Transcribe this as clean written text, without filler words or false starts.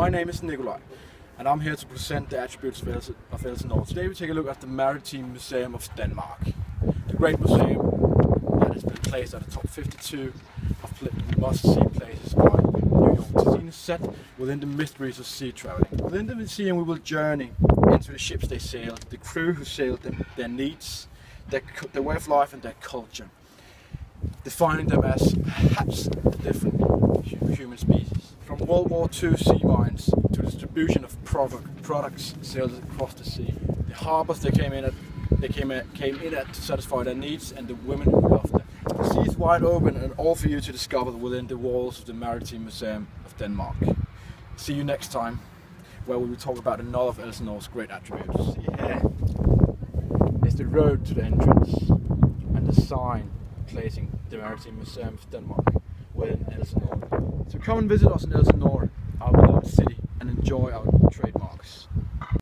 My name is Nikolaj, and I'm here to present the attributes of Elsinore. Today we take a look at the Maritime Museum of Denmark, the great museum that has been placed at the top 52 of must-see places by New York Times, set within the mysteries of sea traveling. Within the museum we will journey into the ships they sailed, the crew who sailed them, their needs, their way of life and their culture, defining them as perhaps a different human species. From World War II sea mines to the distribution of products sailed across the sea. The harbours they came in at to satisfy their needs, and the women who loved them. The sea is wide open and all for you to discover within the walls of the Maritime Museum of Denmark. See you next time, where we will talk about another of Elsinore's great attributes. See here is the road to the entrance and the sign placing the Maritime Museum of Denmark within Elsinore. So come and visit us in Elsinore, our beloved city, and enjoy our trademarks.